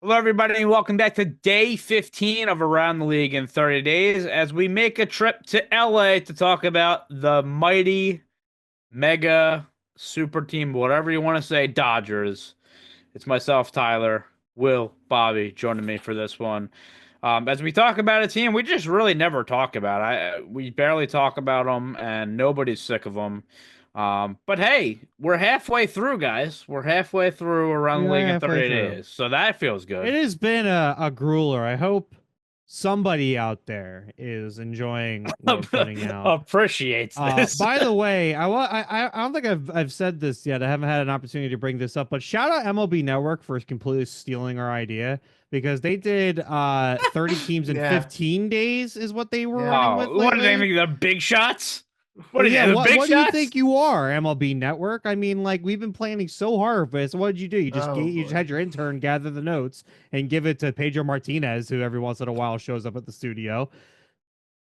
Hello, everybody, and welcome back to day 15 of Around the League in 30 days as we make a trip to LA to talk about the mighty, mega, super team, whatever you want to say, Dodgers. It's myself, Tyler, Will, Bobby joining me for this one. As we talk about a team, we just really never talk about. We barely talk about them, and nobody's sick of them. But hey, we're halfway through, guys. We're halfway through We Around the are League in halfway 30 through. days, so that feels It good. has been a grueler. I hope somebody out there is enjoying what we're putting out. Appreciates this. By the way, I don't think I've said this yet. I haven't had an opportunity to bring this up, but shout out MLB Network for completely stealing our idea because they did 30 teams in Yeah, 15 days is what they were yeah. running with Oh, what are they lately. making? The big shots? What Well, are yeah, they? The big what do you shots? think you are, MLB Network? I mean, like we've been planning so hard for this. What did you do? Oh You just boy. had your intern gather the notes and give it to Pedro Martinez, who every once in a while shows up at the studio.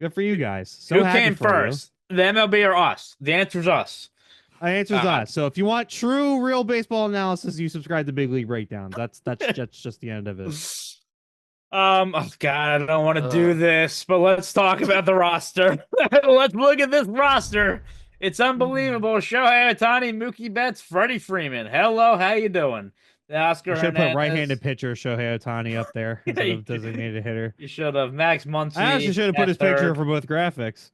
Good for you guys. So Who happy came for you. first? The MLB or us? The answer's us. The answer's Uh, us. So if you want true, real baseball analysis, you subscribe to Big League Breakdowns. That's just the end of it. oh God, I don't want to do Uh, this, but let's talk about the roster. Let's look at this roster. It's unbelievable. Shohei Ohtani, Mookie Betts, Freddie Freeman. Hello, how you doing? You Oscar should have put right-handed Hernandez. pitcher Shohei Ohtani up there Yeah, instead of designated hitter. you should have. Max I actually Muncy should have put at his picture third. for both graphics.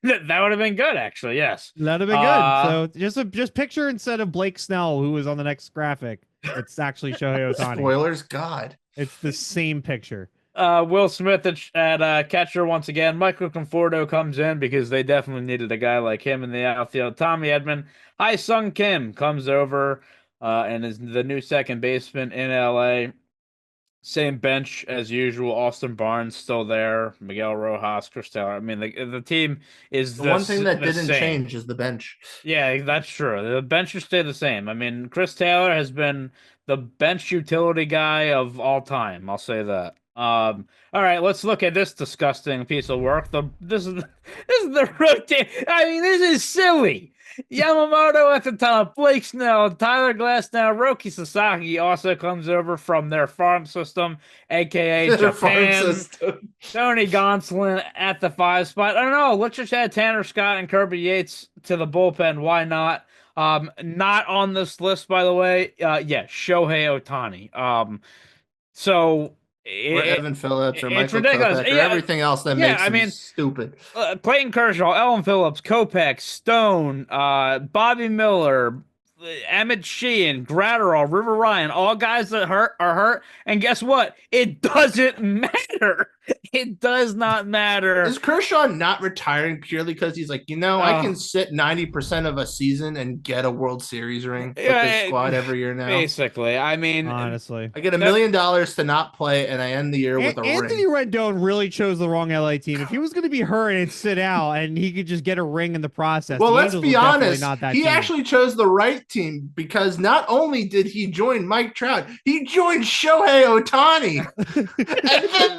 That would have been good, actually. Yes. That'd have been good. Uh, So just picture instead of Blake Snell, who was on the next graphic, it's actually Shohei Ohtani. spoilers, God. It's the same picture. Will Smith at catcher once again. Michael Conforto comes in because they definitely needed a guy like him in the outfield. Tommy Edman, Hai Sung Kim comes over and is the new second baseman in LA. Same bench as usual. Austin Barnes still there. Miguel Rojas, Chris Taylor. I mean, the team is The one thing that the didn't same. change is the bench. Yeah, that's true. The bench should stay the same. I mean, Chris Taylor has been the bench utility guy of all time. I'll say that. All right, let's look at this disgusting piece of work. This is the rotate. I mean, this is silly. Yamamoto at the top, Blake Snell, Tyler Glasnow, Roki Sasaki also comes over from their farm system, aka The farm Japan. system. Tony Gonsolin at the 5 spot. I don't know. Let's just add Tanner Scott and Kirby Yates to the bullpen. Why not? Not on this list, by the way. Yeah, Shohei Ohtani. So Or it, Evan Phillips or it's Michael ridiculous. Kopech or Yeah, everything else that yeah. makes I him mean, stupid. Clayton Kershaw, Ellen Phillips, Kopech, Stone, Bobby Miller, Emmett Sheehan, Gratterall, River Ryan, all guys that are hurt. And guess what? It doesn't matter. It does not matter. Is Kershaw not retiring purely because he's like, I can sit 90% of a season and get a World Series ring with this Yeah, squad every year now? basically. I mean, Honestly, I get $1 that, million to not play and I end the year with a Anthony ring. Rendon really chose the wrong LA team. If he was going to be hurt and sit out, and he could just get a ring in the process, Well, the let's Angels be were definitely honest. not that He team. actually chose the right team because not only did he join Mike Trout, he joined Shohei Ohtani. And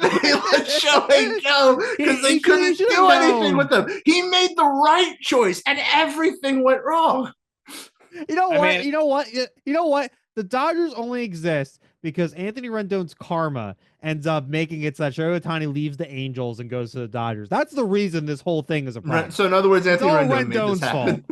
then they let Shohei go because they couldn't do anything with him. He made the right choice and everything went wrong. You know I what? mean, You know what? You know what? The Dodgers only exist because Anthony Rendon's karma ends up making it so that Shohei Ohtani leaves the Angels and goes to the Dodgers. That's the reason this whole thing is a problem. So, in other words, It's Anthony all Rendon made this Rendon's fault. happen.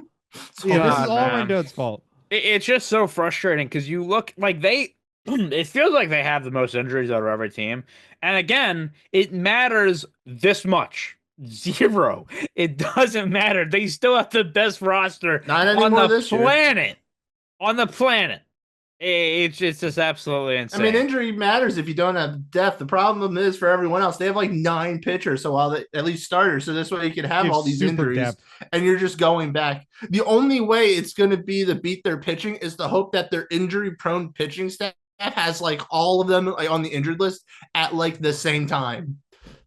Yeah, this is God, all man. Rendon's fault. It's just so frustrating because you look like they. It feels like they have the most injuries out of every team. And again, it matters this much. Zero. It doesn't matter. They still have the best roster Not on anymore the this year. planet. On the planet. It's just absolutely insane. I mean, injury matters if you don't have depth. The problem is for everyone else, they have like 9 pitchers, so while they at least starters, so this way you can have all these injuries, depth. and you're just going back. The only way it's going to be to beat their pitching is to hope that their injury-prone pitching staff has like all of them like, on the injured list at like the same time.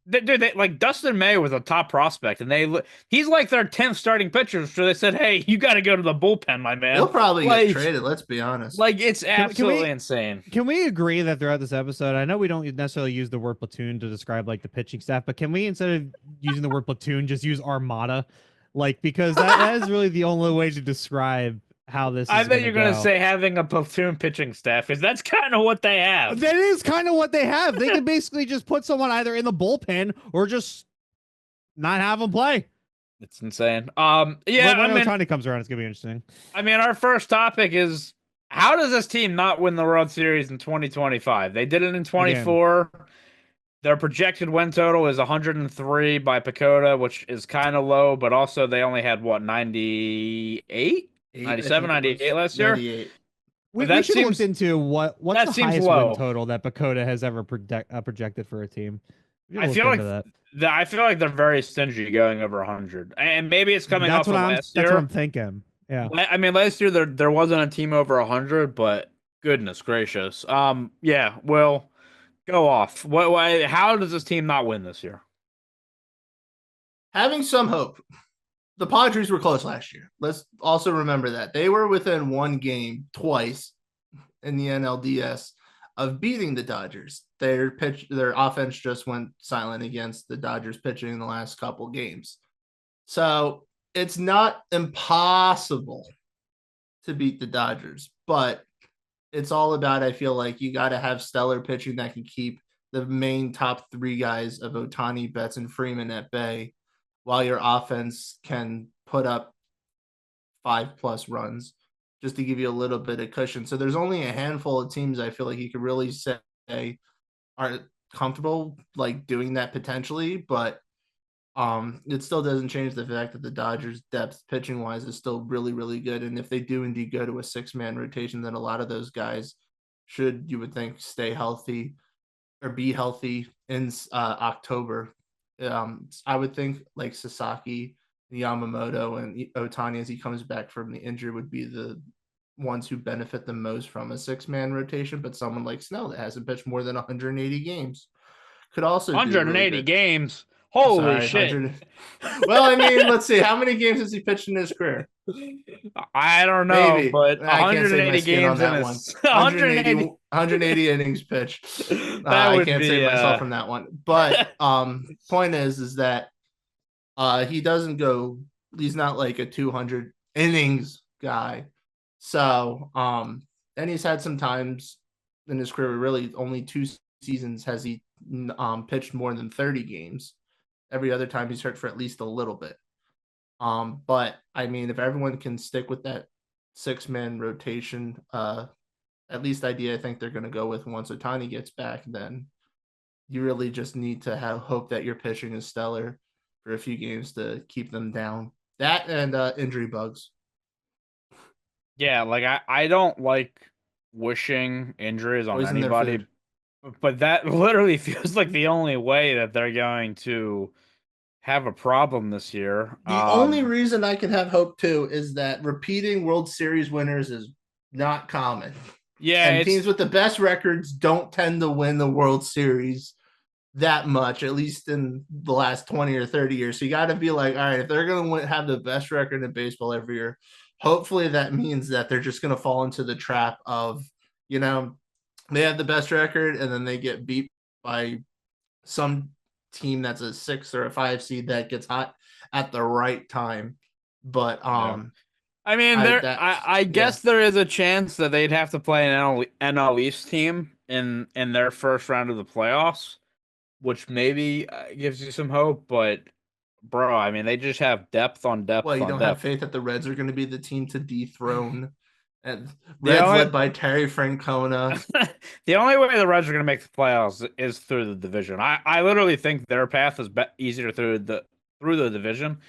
Dude, like Dustin May was a top prospect, and he's like their 10th starting pitcher. So they said, "Hey, you got to go to the bullpen, my man." He'll probably like, get traded. Let's be honest. Like it's absolutely we, insane. Can we agree that throughout this episode, I know we don't necessarily use the word platoon to describe like the pitching staff, but can we instead of using the word platoon, just use armada? Like because that is really the only way to describe how this I is bet going to you're go. going to say having a platoon pitching staff, because that's kind of what they have. That is kind of what they have. They could basically just put someone either in the bullpen or just not have them play. It's insane. But when Ohtani comes around, it's going to be interesting. I mean, our first topic is, how does this team not win the World Series in 2025? They did it in 24. Their projected win total is 103 by Pacoda, which is kind of low, but also they only had, what, 98? 97, 98 last year? 98. We That should have seems- looked into what's that the seems highest low. win total that Pacoda has ever projected for a team. We I should feel look like into that. I feel like they're very stingy going over 100, and maybe it's coming off of last That's year. what I'm thinking. Yeah. I mean, last year there wasn't a team over 100, but goodness gracious. Yeah. Well, go off. How does this team not win this year? Having some hope. The Padres were close last year. Let's also remember that. They were within one game twice in the NLDS of beating the Dodgers. Their offense just went silent against the Dodgers pitching in the last couple games. So it's not impossible to beat the Dodgers, but it's all about, I feel like you got to have stellar pitching that can keep the main top three guys of Ohtani, Betts, and Freeman at bay, while your offense can put up 5+ runs just to give you a little bit of cushion. So there's only a handful of teams I feel like you could really say are comfortable like doing that potentially, but it still doesn't change the fact that the Dodgers depth pitching wise is still really, really good. And if they do indeed go to a 6-man rotation, then a lot of those guys should, you would think, stay healthy or be healthy in October. I would think like Sasaki, Yamamoto, and Ohtani as he comes back from the injury would be the ones who benefit the most from a 6-man rotation. But someone like Snell that hasn't pitched more than 180 games could also 180 really games. Holy Sorry, shit. 100. Well, I mean, let's see. How many games has he pitched in his career? I don't know, Maybe. but I can't say 180 my skin games on in that his one. 180 innings pitched. I can't save myself from that one. But point is that he doesn't go. He's not like a 200 innings guy. So and he's had some times in his career. Really, only 2 seasons has he pitched more than 30 games. Every other time he's hurt for at least a little bit. But I mean, if everyone can stick with that 6-man rotation, at least idea I think they're going to go with once Ohtani gets back, then you really just need to have hope that your pitching is stellar for a few games to keep them down. That and injury bugs. Yeah, like I don't like wishing injuries on Poison their anybody, food. but that literally feels like the only way that they're going to have a problem this year. The only reason I can have hope too is that repeating World Series winners is not common. Yeah, And teams with the best records don't tend to win the World Series that much, at least in the last 20 or 30 years. So you got to be like, all right, if they're going to have the best record in baseball every year, hopefully that means that they're just going to fall into the trap of, you know, they have the best record and then they get beat by some team that's a 6 or a 5 seed that gets hot at the right time. But I mean, I guess there is a chance that they'd have to play an NL East team in their first round of the playoffs, which maybe gives you some hope. But bro, I mean, they just have depth on depth. Well, you on don't depth. have faith that the Reds are going to be the team to dethrone. And Reds led by Terry Francona. The only way the Reds are going to make the playoffs is through the division. I literally think their path is easier through the division.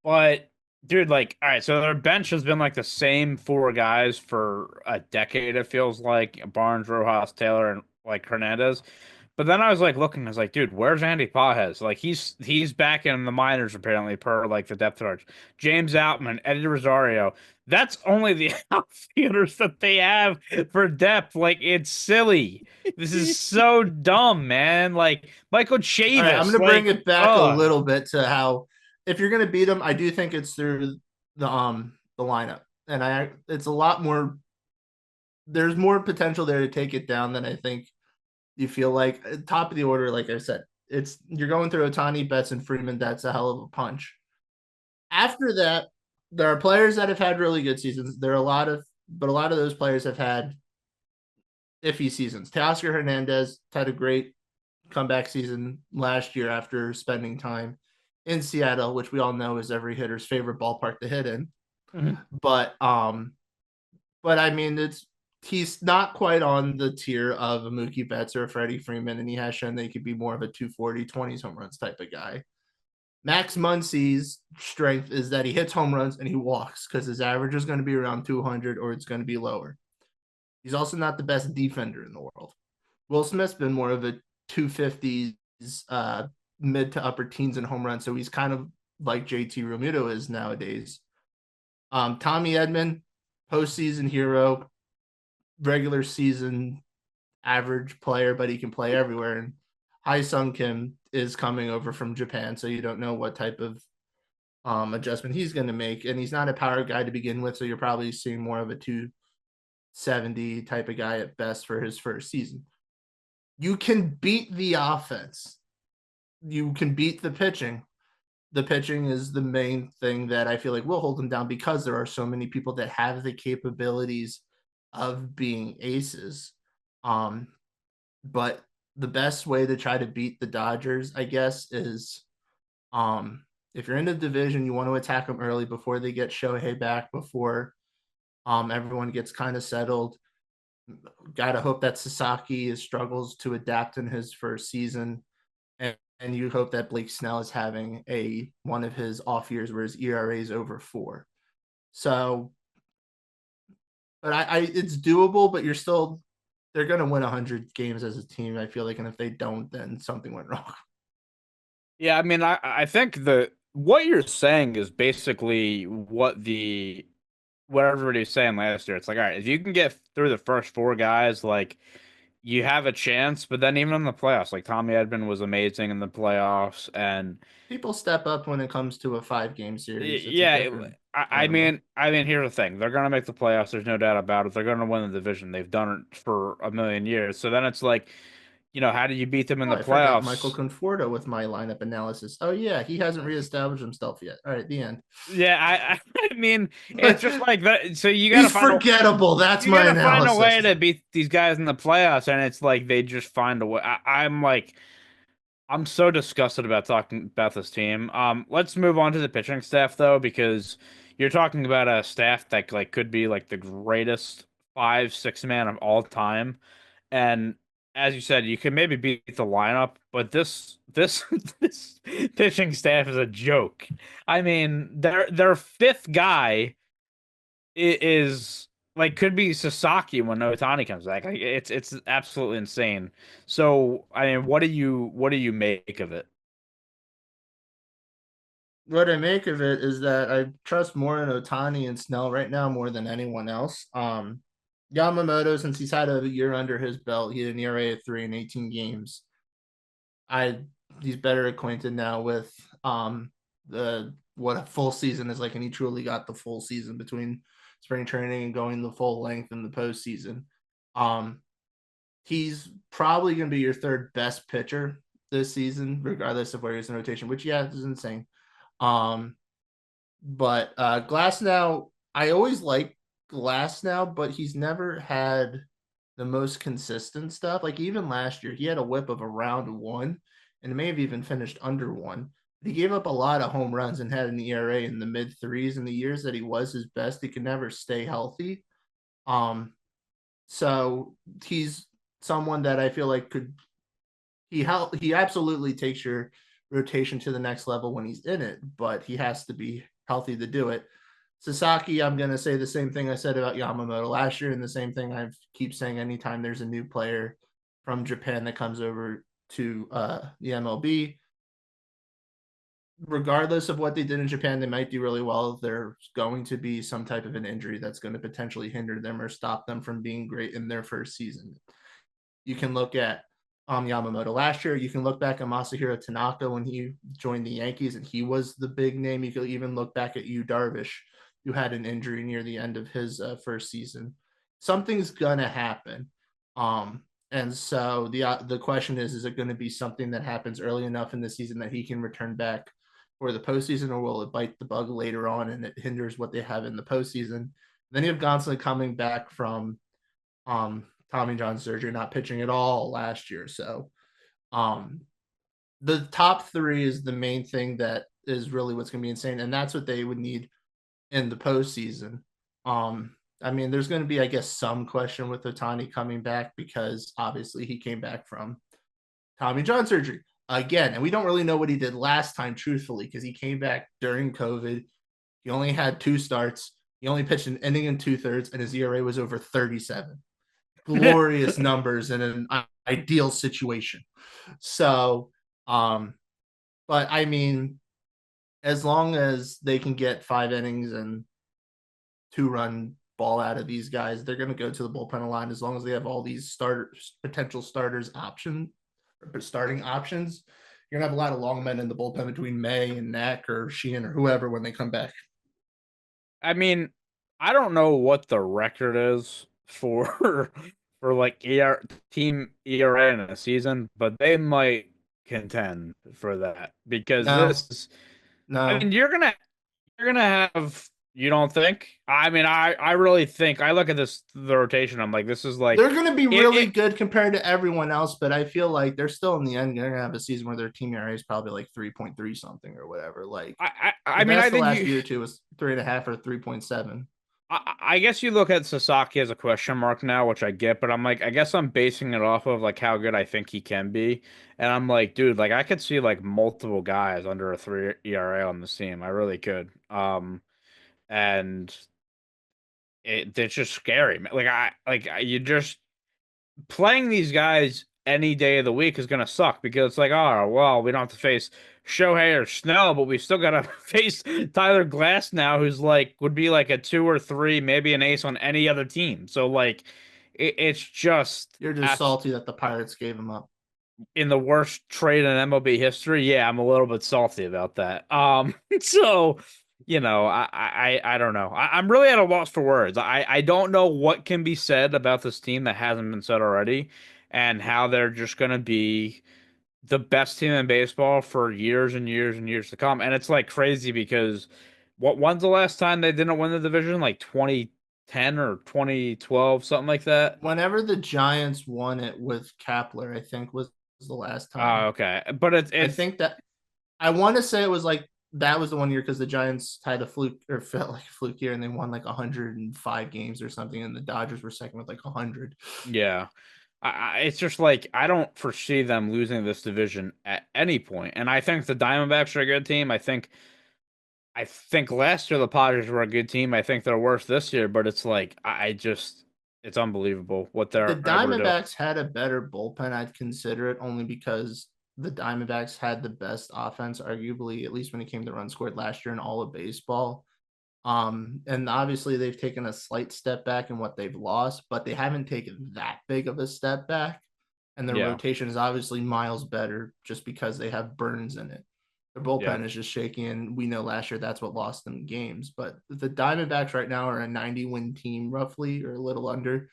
But dude, like, all right, so their bench has been like the same 4 guys for a decade. It feels like Barnes, Rojas, Taylor, and like Hernandez. But then I was like looking, I was like, dude, where's Andy Pages? Like he's back in the minors apparently per like the depth chart. James Outman, Eddie Rosario. That's only the outfielders that they have for depth. Like it's silly. This is so dumb, man. Like Michael Chavis. All right, I'm going to bring it back a little bit to how if you're going to beat them, I do think it's through the lineup, and it's a lot more. There's more potential there to take it down than I think you feel like. Top of the order, like I said, you're going through Ohtani, Betts, and Freeman. That's a hell of a punch. After that, there are players that have had really good seasons. There are but a lot of those players have had iffy seasons. Teoscar Hernandez had a great comeback season last year after spending time in Seattle, which we all know is every hitter's favorite ballpark to hit in. Mm-hmm. But I mean, he's not quite on the tier of a Mookie Betts or a Freddie Freeman, and he has shown that he could be more of a 240, 20s home runs type of guy. Max Muncy's strength is that he hits home runs and he walks because his average is going to be around 200 or it's going to be lower. He's also not the best defender in the world. Will Smith's been more of a 250s, mid to upper teens in home runs, so he's kind of like JT Realmuto is nowadays. Tommy Edman, postseason hero, regular season average player, but he can play everywhere. And Hai-Sung Kim is coming over from Japan, so you don't know what type of adjustment he's going to make. And he's not a power guy to begin with, so you're probably seeing more of a 270 type of guy at best for his first season. You can beat the offense. You can beat the pitching. The pitching is the main thing that I feel like will hold them down because there are so many people that have the capabilities of being aces. But the best way to try to beat the Dodgers, I guess, is if you're in the division, you want to attack them early before they get Shohei back, before everyone gets kind of settled. Gotta hope that Sasaki struggles to adapt in his first season. And you hope that Blake Snell is having one of his off years where his ERA is over 4. So, but it's doable, but they're going to win 100 games as a team, I feel like. And if they don't, then something went wrong. Yeah, I mean, I think what you're saying is basically what everybody's saying last year. It's like, all right, if you can get through the first 4 guys, like, you have a chance. But then even in the playoffs, like Tommy Edman was amazing in the playoffs, and people step up when it comes to a 5-game series. yeah, I mean, here's the thing: they're gonna make the playoffs. There's no doubt about it. They're gonna win the division. They've done it for a million years. So then it's like, how do you beat them in the I forgot Michael playoffs? Conforto with my lineup analysis. Oh yeah, he hasn't reestablished himself yet. All right, the end. Yeah, I mean, it's just like that. So you gotta He's forgettable. That's you my gotta find a analysis. way to beat these guys in the playoffs, and it's like they just find a way. I'm so disgusted about talking about this team. Let's move on to the pitching staff though, because you're talking about a staff that like could be like the greatest 5, 6 man of all time. And as you said, you can maybe beat the lineup, but this this pitching staff is a joke. I mean, their 5th guy is like could be Sasaki when Otani comes back. Like it's absolutely insane. So I mean, what do you make of it? What I make of it is that I trust more in Otani and Snell right now more than anyone else. Yamamoto, since he's had a year under his belt, he had an ERA of 3 in 18 games. He's better acquainted now with what a full season is like, and he truly got the full season between spring training and going the full length in the postseason. He's probably going to be your 3rd best pitcher this season, regardless of where he's in rotation, which is insane. But Glasnow, I always like Glasnow, but he's never had the most consistent stuff. Like even last year, he had a whip of around 1, and may have even finished under 1. He gave up a lot of home runs and had an ERA in the mid 3s in the years that he was his best. He could never stay healthy. So he's someone that I feel like he absolutely takes your rotation to the next level when he's in it, but he has to be healthy to do it. Sasaki, I'm going to say the same thing I said about Yamamoto last year, and the same thing I keep saying anytime there's a new player from Japan that comes over to the MLB. Regardless of what they did in Japan, they might do really well. There's going to be some type of an injury that's going to potentially hinder them or stop them from being great in their first season. You can look at Yamamoto last year. You can look back at Masahiro Tanaka when he joined the Yankees, and he was the big name. You could even look back at Yu Darvish, who had an injury near the end of his first season. Something's gonna happen, and so the question is it going to be something that happens early enough in the season that he can return back for the postseason, or will it bite the bug later on and it hinders what they have in the postseason? Then you have Gonsolin coming back from Tommy John surgery, not pitching at all last year. So um, the top three is the main thing that is really what's going to be insane, and that's what they would need in the postseason. I mean, there's going to be, I guess, some question with Otani coming back because obviously he came back from Tommy John surgery again, and we don't really know what he did last time, truthfully, because he came back during COVID. He only had 2 starts. He only pitched an inning and 2/3, and his ERA was over 37. Glorious numbers in an ideal situation. So, but I mean, as long as they can get 5 innings and 2-run ball out of these guys, they're going to go to the bullpen a lot. As long as they have all these potential starters starting options, you're gonna have a lot of long men in the bullpen between May and Neck or Sheehan or whoever when they come back. I mean, I don't know what the record is for for like team ERA in a season, but they might contend for that because No, this is. I no, mean, you're gonna have. You don't think? I mean, I really think. I look at the rotation. I'm like, this is like they're going to be it. really good compared to everyone else, but I feel like they're still in the end going to have a season where their team ERA is probably like 3.3 something or whatever. Like I the mean, I best the think last you. year or two was 3.5 or 3.7. I guess you look at Sasaki as a question mark now, which I get, but I'm like, I guess I'm basing it off of like how good I think he can be, and I'm like, dude, like I could see like multiple guys under a 3 ERA on this team. I really could. And it's just scary. Like you just playing these guys any day of the week is gonna suck because it's like, oh well, we don't have to face Shohei or Snell, but we still gotta face Tyler Glass now, who's like would be like a 2 or 3, maybe an ace on any other team. So like, it's just You're just salty that the Pirates gave him up. in the worst trade in MLB history. Yeah, I'm a little bit salty about that. So I don't know. I'm really at a loss for words. I don't know what can be said about this team that hasn't been said already, and how they're just gonna be the best team in baseball for years and years and years to come. And it's like crazy because when's the last time they didn't win the division? Like 2010 or 2012, something like that. Whenever the Giants won it with Kapler, I think was the last Oh, time. okay. But I it's think that I want to say it was like that was the one year because the Giants had a fluke or felt like a fluke year and they won like 105 games or something, and the Dodgers were second with like 100. yeah. It's just like I don't foresee them losing this division at any point. And I think the Diamondbacks are a good team. I think last year the Padres were a good team. I think they're worse this year, but it's like I just it's unbelievable what The they're able to do. Diamondbacks had a better bullpen. I'd consider it only because the Diamondbacks had the best offense, arguably, at least when it came to runs scored last year in all of baseball. And obviously they've taken a slight step back in what they've lost, but they haven't taken that big of a step back. And their Yeah, rotation is obviously miles better just because they have Burns in it. Their yeah. bullpen is just shaky, and we know last year that's what lost them games. But the Diamondbacks right now are a 90-win team, roughly, or a little under.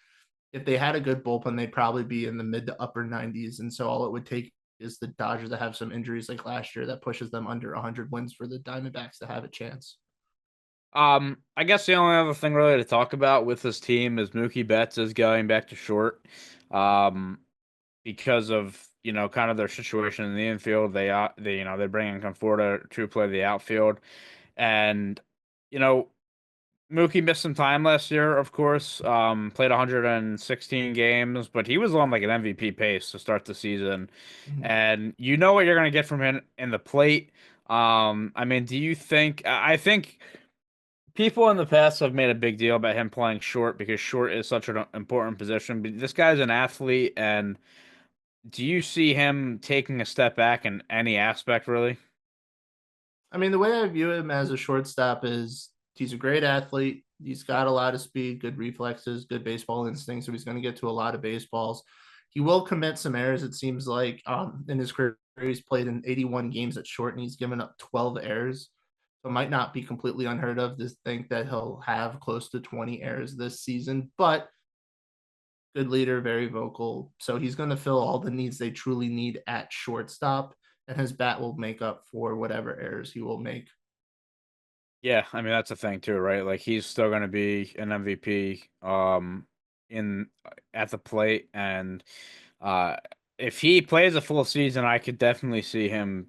If they had a good bullpen, they'd probably be in the mid to upper 90s. And so all it would take is the Dodgers to have some injuries like last year that pushes them under 100 wins for the Diamondbacks to have a chance. I guess the only other thing really to talk about with this team is Mookie Betts is going back to short. Um, because of kind of their situation in the infield. They bring in Conforto to play the outfield, and you know Mookie missed some time last year, of course. Played 116 games, but he was on like an MVP pace to start the season, and you know what you're gonna get from him in the plate. I mean, do you think? I think people in the past have made a big deal about him playing short because short is such an important position. But this guy's an athlete, and do you see him taking a step back in any aspect, really? I mean, the way I view him as a shortstop is he's a great athlete. He's got a lot of speed, good reflexes, good baseball instincts. So he's going to get to a lot of baseballs. He will commit some errors, it seems like. In his career, he's played in 81 games at short and he's given up 12 errors. So it might not be completely unheard of to think that he'll have close to 20 errors this season, but good leader, very vocal. So he's going to fill all the needs they truly need at shortstop. and his bat will make up for whatever errors he will make. Yeah, I mean that's the thing too, right? Like he's still going to be an MVP in at the plate, and uh if he plays a full season, I could definitely see him,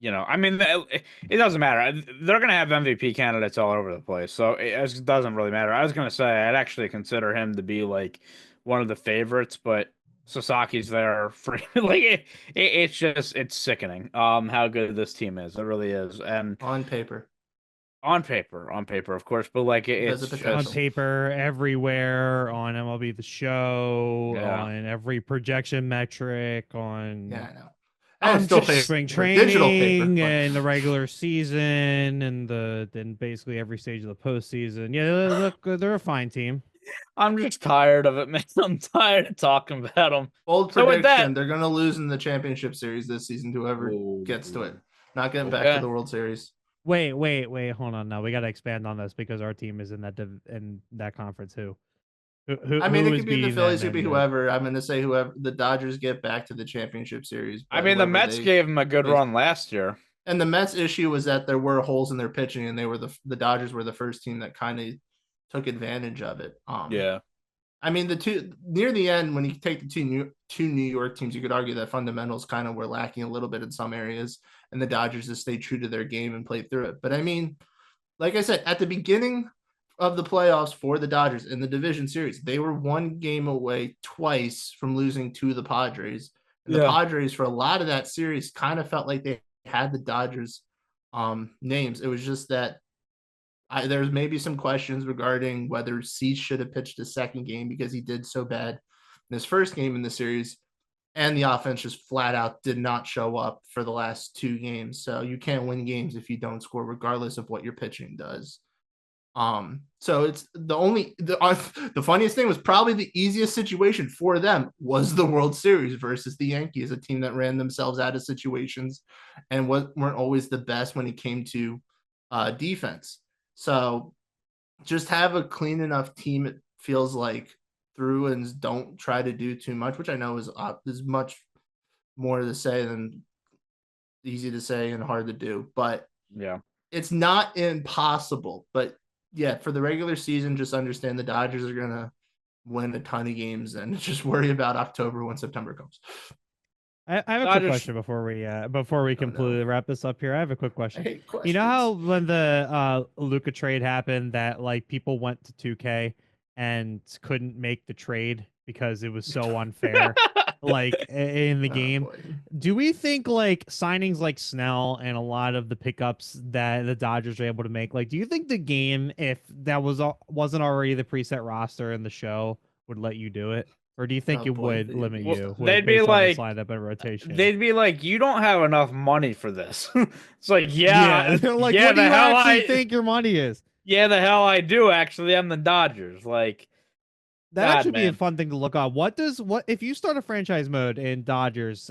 I mean it doesn't matter. They're going to have MVP candidates all over the place. So it doesn't really matter. I was going to say I'd actually consider him to be like one of the favorites, but Sasaki's there for like it's sickening how good this team is. It really is. And On paper. on paper, of course, but like Because it's of On potential. just paper, everywhere, on MLB The Show, Yeah. on every projection metric, on Yeah, I know. I'm And still just paper, spring digital paper. training but- and the regular season and then basically every stage of the postseason. Yeah, look, they're a fine team. I'm just tired of it, man. I'm tired of talking about them. Bold So with prediction: that- they're going to lose in the championship series this season. to Whoever gets to it, not getting back to Okay. the World Series. Wait, hold on. Now we got to expand on this because our team is in that conference. Who I mean, who it is could be the beating Phillies, it them could be in the- whoever. I'm going to say whoever the Dodgers get back to the championship series. I but mean, the whoever Mets they- gave him a good they- run last year. And the Mets issue was that there were holes in their pitching, and they were the Dodgers were the first team that kind of took advantage of it. Yeah. I mean, the two near the end, when you take the two New York teams, you could argue that fundamentals kind of were lacking a little bit in some areas, and the Dodgers just stayed true to their game and played through it. But I mean, like I said, at the beginning of the playoffs for the Dodgers in the division series, they were one game away twice from losing to the Padres. And the Padres, for a lot of that series, kind of felt like they had the Dodgers names. It was just that there's maybe some questions regarding whether Cease should have pitched his second game because he did so bad in his first game in the series, and the offense just flat out did not show up for the last two games. So you can't win games if you don't score, regardless of what your pitching does. So it's the funniest thing was probably the easiest situation for them was the World Series versus the Yankees, a team that ran themselves out of situations and weren't always the best when it came to defense. So just have a clean enough team, it feels like, through and don't try to do too much, which I know is much more to say than easy to say and hard to do. But Yeah. it's not impossible. But yeah, for the regular season, just understand the Dodgers are going to win a ton of games and just worry about October when September comes. I have a quick Dodgers- question before we completely wrap this up here. I have a quick I question. hate questions. You know how when the Luka trade happened that like people went to 2K and couldn't make the trade because it was so unfair like in the Oh, game. boy. Do we think like signings like Snell and a lot of the pickups that the Dodgers are able to make, like do you think the game, if that wasn't already the preset roster in the show, would let you do it? Or do you think Oh, it boy, would video limit game you? stuff. They'd be based on like- this lineup and rotation. They'd be like, you don't have enough money for this. It's like, yeah, they're like, yeah, what do the you hell actually I think your money is? yeah, the hell I do. Actually, I'm the Dodgers. Like, That'd God, actually be a man. fun thing to look on. What if you start a franchise mode in Dodgers?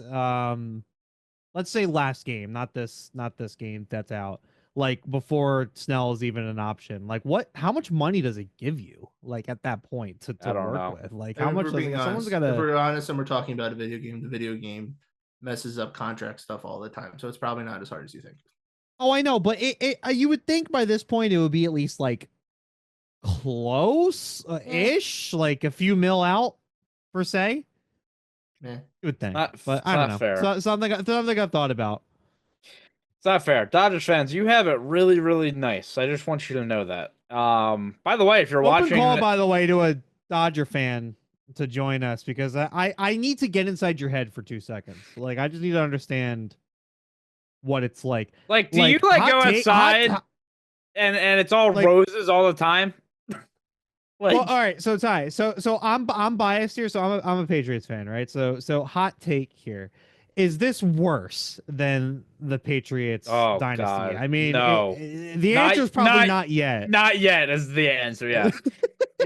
Let's say last game, not this game that's out. Like before Snell is even an option. Like how much money does it give you? Like at that point to I don't work know. with? Like If how much we're does being someone's honest, got if to? we're honest and we're talking about a video game, the video game messes up contract stuff all the time. So it's probably not as hard as you think. Oh, I know, but you would think by this point it would be at least like close ish, like a few mil out per se. Yeah. You would think, Not- but I don't not know. fair. So, something I've thought about. It's not fair. Dodgers fans, you have it really, really nice. I just want you to know that. By the way, if you're Open watching, call, by the way, to a Dodger fan to join us because I need to get inside your head for 2 seconds. Like I just need to understand what it's like. like, do you like hot go take- outside hot- and it's all like- roses all the time? Like, well, all right, so Ty, so I'm biased here, so I'm a Patriots fan, right? So hot take here. Is this worse than the Patriots Oh, dynasty? God, I mean, no. The answer is probably not yet. not yet is the answer. Yeah,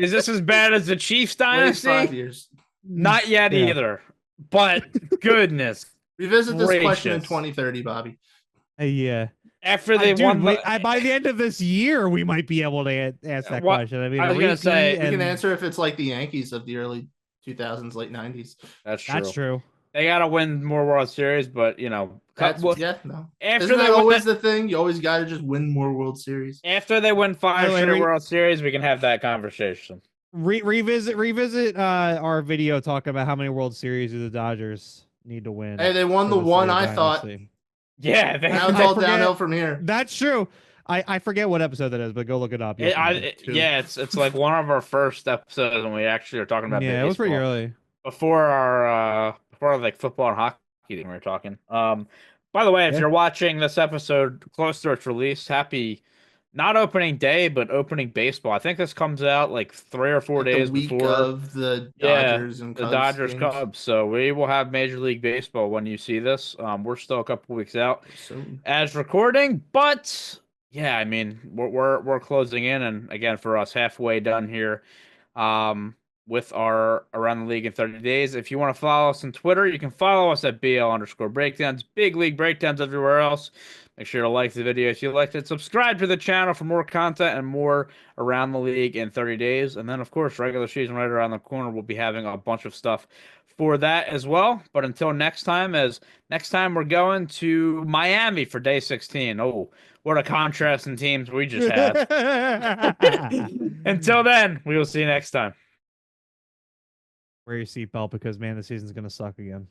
is this as bad as the Chiefs Wait 5 dynasty? years. Not yet Yeah. either. But goodness, Revisit this question in Gracious. 2030, Bobby. Yeah. after they Dude, won, by the end of this year, we might be able to ask that What- question. I mean, I was a gonna repeat say, We can and- answer if it's like the Yankees of the early 2000s, late 90s. that's true. That's true. They gotta win more World Series, but That's yeah, no. after Isn't they that win always the thing? You always got to just win more World Series. after they win By 5 the way, straight World Series, we can have that conversation. revisit our video talking about how many World Series do the Dodgers need to win. Hey, they won for the one. Sega I thought. Dynasty. Yeah, Now it's all downhill from here. That's true. I forget what episode that is, but go look it up. You'll find it. yeah, it's like one of our first episodes when we actually are talking about Yeah, it was pretty baseball. early. Before like football and hockey thing we were talking. By the way, if Yeah. you're watching this episode close to its release, happy not opening day, but opening baseball. I think this comes out like 3 or 4 Like the days week before of the Dodgers and the Cubs Dodgers games. Cubs. So we will have Major League Baseball when you see this. We're still a couple weeks out Soon. as recording, but yeah, I mean we're closing in, and again for us halfway done here. With our Around the League in 30 Days. If you want to follow us on Twitter, you can follow us at BL_breakdowns, Big League Breakdowns everywhere else. Make sure to like the video if you liked it. Subscribe to the channel for more content and more Around the League in 30 Days. And then, of course, regular season right around the corner. We'll be having a bunch of stuff for that as well. But until next time, we're going to Miami for day 16. Oh, what a contrast in teams we just had. Until then, we will see you next time. Wear your seatbelt because man, the season's gonna suck again.